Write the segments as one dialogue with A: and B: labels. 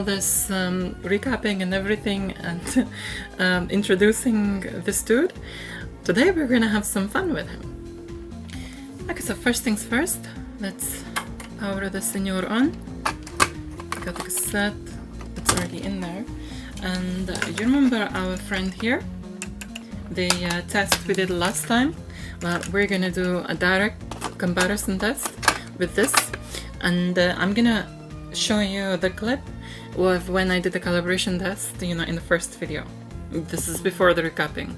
A: this recapping and everything and introducing this dude, today we're gonna have some fun with him. Okay, so first things first, let's power the Señor on. Got the cassette, it's already in there. And you remember our friend here? The test we did last time? Well, we're gonna do a direct comparison test with this. And I'm gonna show you the clip of when I did the calibration test, you know, in the first video. This is before the recapping.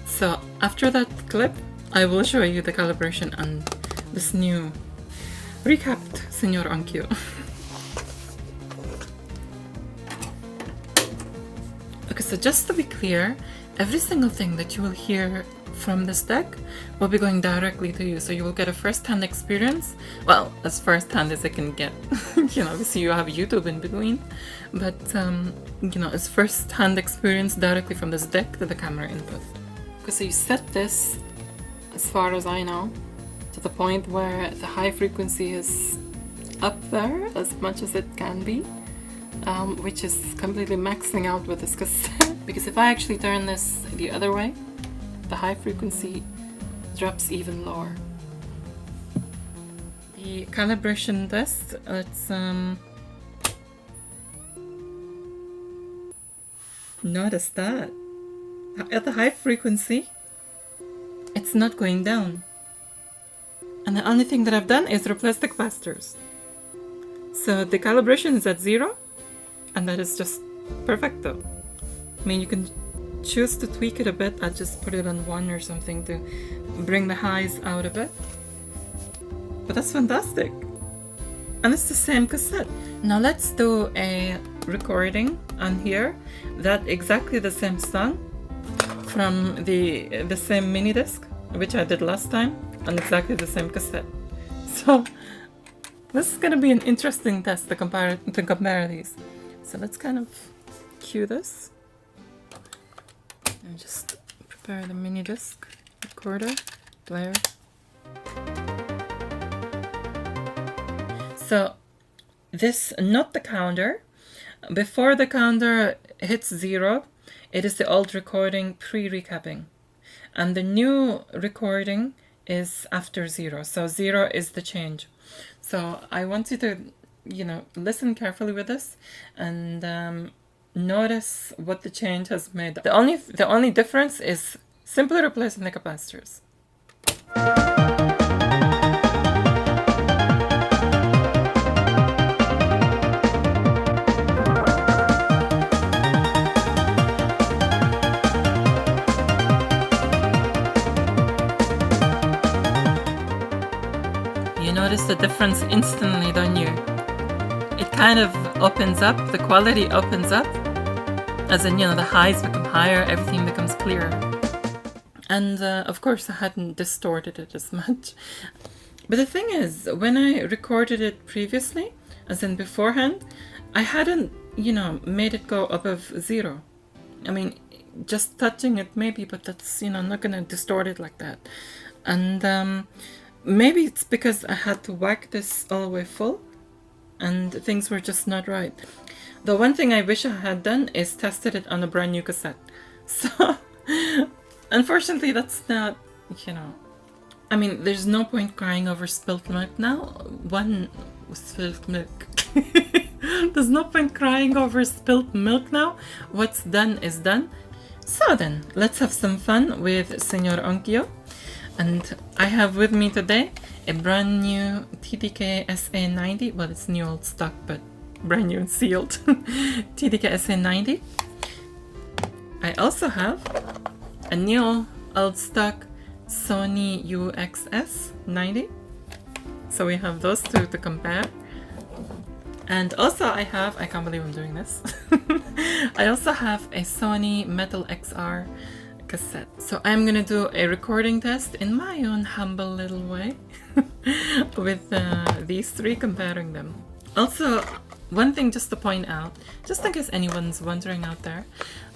A: So after that clip, I will show you the calibration and this new recapped Señor Onkyo. Okay, so just to be clear, every single thing that you will hear from this deck will be going directly to you, so you will get a first-hand experience. Well, as first-hand as I can get. You know, obviously you have YouTube in between, but you know, it's first-hand experience directly from this deck to the camera input. Okay, so you set this, as far as I know, to the point where the high frequency is up there as much as it can be, which is completely maxing out with this cassette. Because if I actually turn this the other way, the high frequency drops even lower. The calibration test, let's notice that at the high frequency it's not going down, and the only thing that I've done is replace the capacitors. So the calibration is at 0, and that is just perfecto. I mean, you can choose to tweak it a bit. I'll just put it on 1 or something to bring the highs out a bit. But that's fantastic. And it's the same cassette. Now let's do a recording on here. That exactly the same song from the same MiniDisc, which I did last time, on exactly the same cassette. So this is gonna be an interesting test to compare these. So let's kind of cue this. And just prepare the MiniDisc recorder player. So this, not the counter. Before the counter hits 0, it is the old recording pre-recapping. And the new recording is after 0. So 0 is the change. So I want you to, you know, listen carefully with this and notice what the change has made. The only difference is simply replacing the capacitors. You notice the difference instantly, don't you? It kind of opens up, the quality opens up, as in, you know, the highs become higher, everything becomes clearer. And of course I hadn't distorted it as much. But the thing is, when I recorded it previously, as in beforehand, I hadn't, you know, made it go above 0. I mean, just touching it maybe, but that's, you know, I'm not gonna distort it like that. And maybe it's because I had to whack this all the way full, and things were just not right. The one thing I wish I had done is tested it on a brand new cassette. So, unfortunately, that's not, you know, I mean, there's no point crying over spilt milk now. Spilt milk. There's no point crying over spilt milk now. What's done is done. So then, let's have some fun with Señor Onkyo. And I have with me today a brand new TDK SA90. Well, it's new old stock, but brand new and sealed. TDK SA90. I also have a new old stock Sony UXS90. So we have those two to compare. And also I can't believe I'm doing this. I also have a Sony Metal XR cassette. So I'm gonna do a recording test in my own humble little way with these three, comparing them. Also, one thing just to point out, just in case anyone's wondering out there,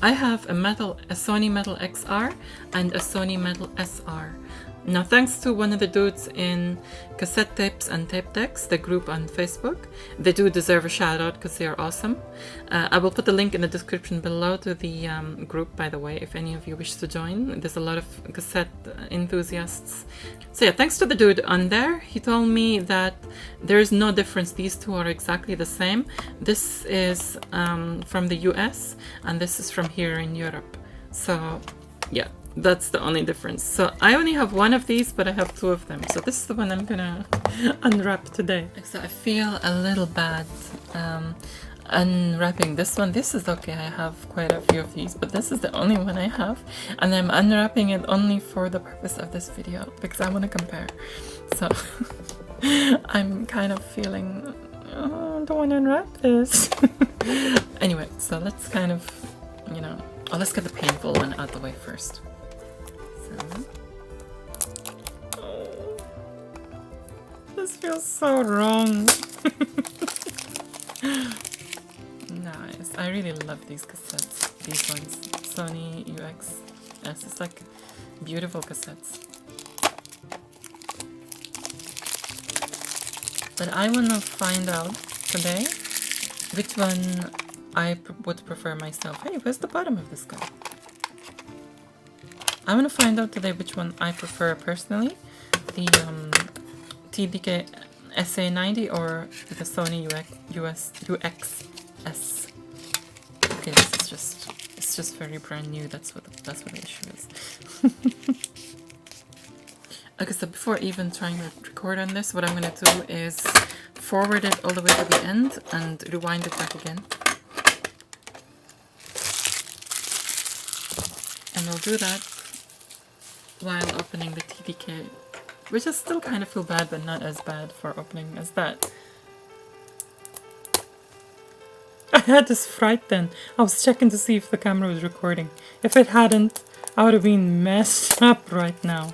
A: I have a Sony Metal XR and a Sony Metal SR. Now, thanks to one of the dudes in Cassette Tapes and Tape Decks, the group on Facebook, they do deserve a shout out because they are awesome. I will put the link in the description below to the group, by the way, if any of you wish to join. There's a lot of cassette enthusiasts. So yeah, thanks to the dude on there. He told me that there is no difference. These two are exactly the same. This is from the US and this is from here in Europe. So yeah. That's the only difference. So I only have one of these, but I have two of them. So this is the one I'm gonna unwrap today. So I feel a little bad unwrapping this one. This is okay, I have quite a few of these, but this is the only one I have. And I'm unwrapping it only for the purpose of this video, because I want to compare. So I'm kind of feeling, oh, I don't want to unwrap this. Anyway, so let's kind of, you know, let's get the painful one out the way first. Oh, this feels so wrong. Nice. I really love these cassettes. These ones. Sony UX. Yes, it's like beautiful cassettes. But I want to find out today which one I would prefer myself. Hey, where's the bottom of this guy? I want to find out today which one I prefer personally, the TDK SA90 or the Sony UXS. Okay, this is it's just very brand new. That's what the issue is. Okay, so before even trying to record on this, what I'm gonna do is forward it all the way to the end and rewind it back again. And we'll do that while opening the TDK, which I still kind of feel bad, but not as bad for opening as that. I had this fright then. I was checking to see if the camera was recording. If it hadn't, I would have been messed up right now.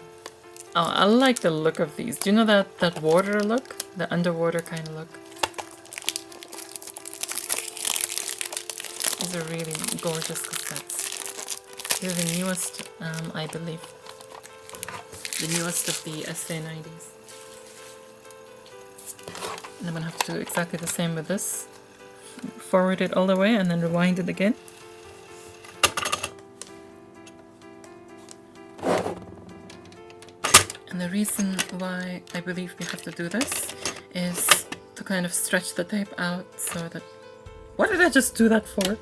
A: Oh, I like the look of these. Do you know that water look? The underwater kind of look. These are really gorgeous cassettes. They're the newest, I believe. The newest of the SA90s. And I'm gonna have to do exactly the same with this. Forward it all the way and then rewind it again. And the reason why I believe we have to do this is to kind of stretch the tape out so that... What did I just do that for?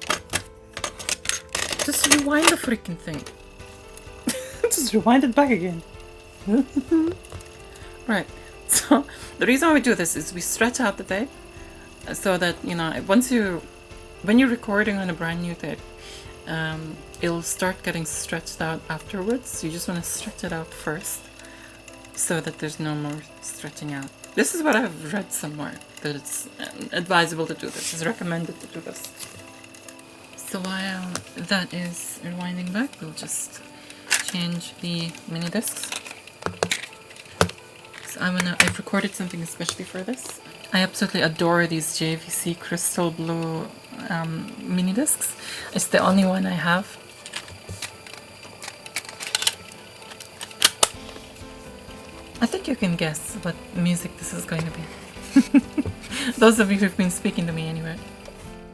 A: Just rewind the freaking thing. Just rewind it back again. Right, so the reason why we do this is we stretch out the tape so that, you know, when you're recording on a brand new tape, it'll start getting stretched out afterwards. You just want to stretch it out first so that there's no more stretching out. This is what I've read somewhere, that it's advisable to do this. It's recommended to do this. So while that is rewinding back, we'll just change the MiniDiscs. So I've recorded something especially for this. I absolutely adore these JVC crystal blue MiniDiscs. It's the only one I have. I think you can guess what music this is going to be. Those of you who've been speaking to me anyway.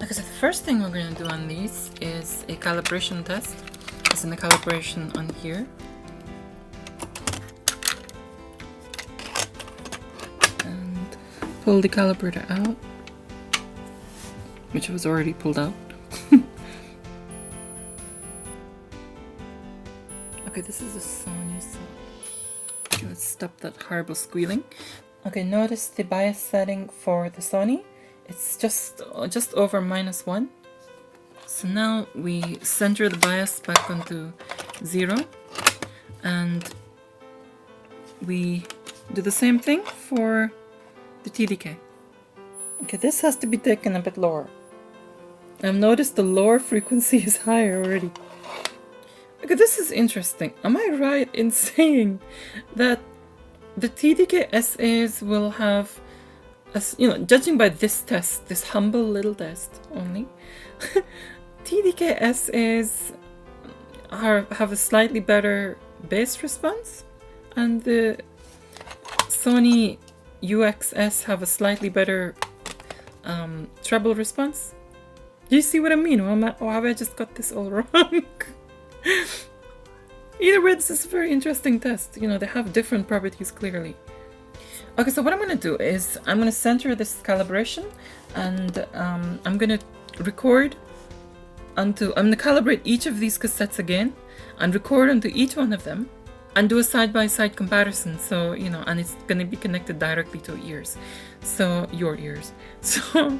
A: Okay, so the first thing we're going to do on these is a calibration test. It's in the calibration on here. And pull the calibrator out, which was already pulled out. Okay, this is a Sony, so okay, let's stop that horrible squealing. Okay, notice the bias setting for the Sony. It's just over -1. So now we center the bias back onto 0, and we do the same thing for the TDK. Okay, this has to be taken a bit lower. I've noticed the lower frequency is higher already. Okay, this is interesting. Am I right in saying that the TDK SAs will have as you know, judging by this test, this humble little test only, TDKS have a slightly better bass response, and the Sony UXS have a slightly better treble response. Do you see what I mean? Or have I just got this all wrong? Either way, this is a very interesting test. You know, they have different properties clearly. Okay, so what I'm going to do is I'm going to center this calibration, and I'm going to record onto, I'm going to calibrate each of these cassettes again and record onto each one of them and do a side-by-side comparison. So, you know, and it's going to be connected directly to ears. So, your ears. So,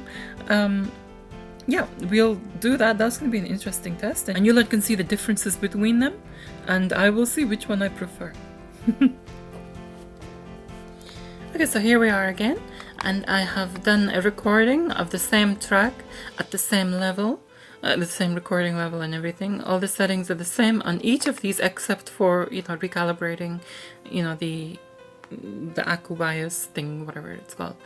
A: yeah, we'll do that. That's going to be an interesting test. And you can see the differences between them. And I will see which one I prefer. Okay, so here we are again. And I have done a recording of the same track at the same level. The same recording level and everything. All the settings are the same on each of these, except for, you know, recalibrating, you know, the Aku bias thing, whatever it's called,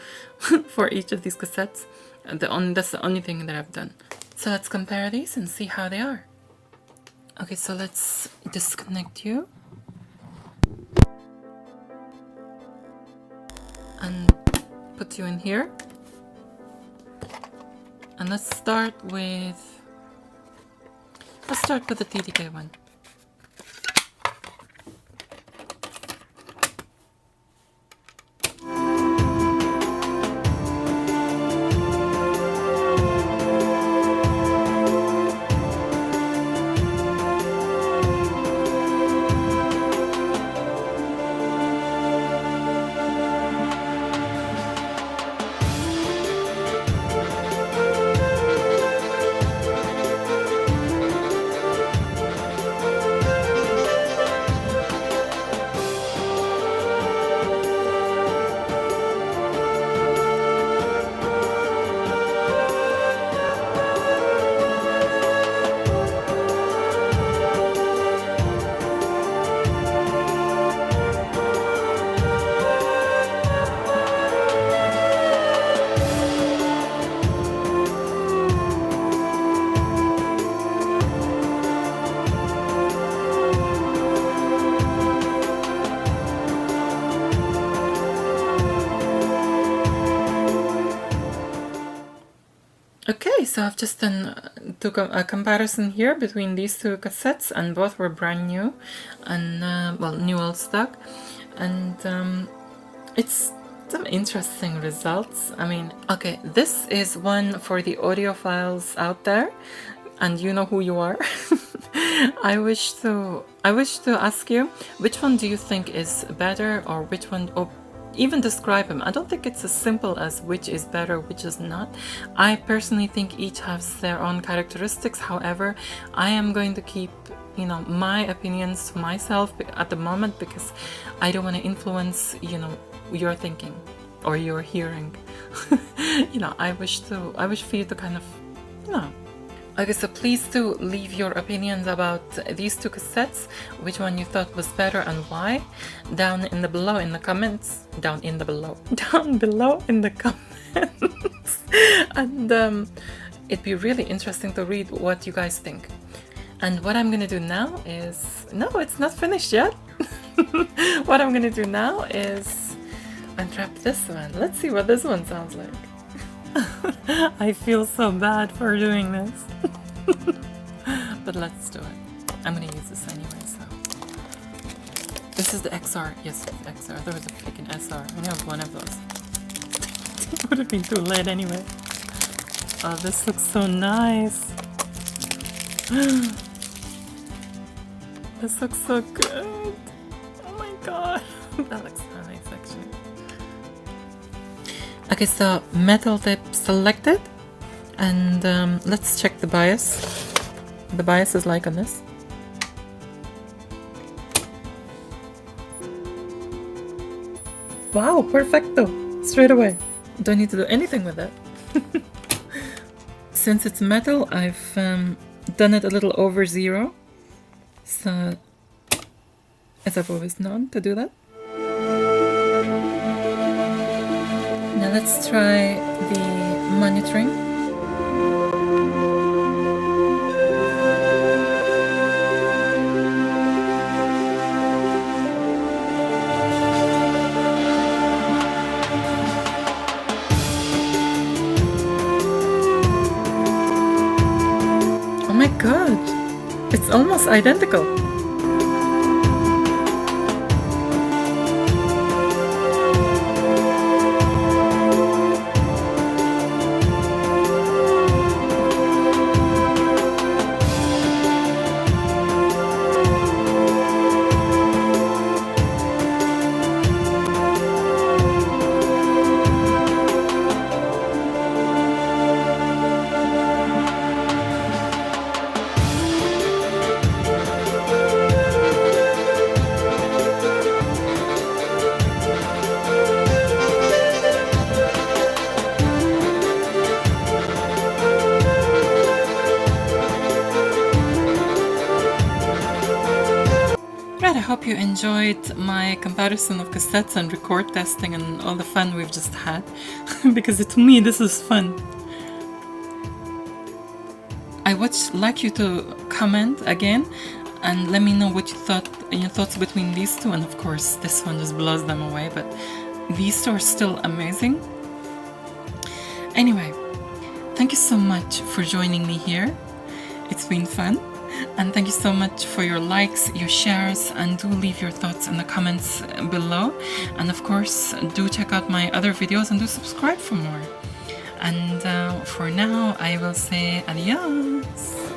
A: for each of these cassettes. That's the only thing that I've done. So let's compare these and see how they are. Okay, so let's disconnect you. And put you in here. And let's start with the TDK one. Okay, so I've just took a comparison here between these two cassettes, and both were brand new and well, new old stock, and it's some interesting results. I mean, okay, this is one for the audiophiles out there, and you know who you are. I wish to ask you, which one do you think is better, or which one, or even describe them. I don't think it's as simple as which is better, which is not. I personally think each has their own characteristics. However, I am going to keep, you know, my opinions to myself at the moment, because I don't want to influence, you know, your thinking or your hearing. You know, I wish for you to kind of, you know. Okay, so please do leave your opinions about these two cassettes, which one you thought was better and why, down in the below in the comments, down below in the comments. And it'd be really interesting to read what you guys think. And what I'm gonna do now is, no, it's not finished yet. What I'm gonna do now is unwrap this one. Let's see what this one sounds like. I feel so bad for doing this. But let's do it. I'm gonna use this anyway, so. This is the XR. Yes, the XR. There was a freaking SR. I have one of those. It would have been too late anyway. Oh, this looks so nice. This looks so good. Oh my god. That looks nice, actually. Okay, so metal tip selected, and let's check the bias. The bias is like on this. Wow, perfecto! Straight away. Don't need to do anything with that. Since it's metal, I've done it a little over 0. So, as I've always known to do that. Now Now let's try the monitoring. Oh my god, it's almost identical. I hope you enjoyed my comparison of cassettes and record testing and all the fun we've just had, because to me this is fun. I would like you to comment again and let me know what you thought, your thoughts between these two, and of course this one just blows them away, but these two are still amazing. Anyway, thank you so much for joining me here. It's been fun. And thank you so much for your likes, your shares, and do leave your thoughts in the comments below. And of course, do check out my other videos and do subscribe for more. And for now, I will say adios.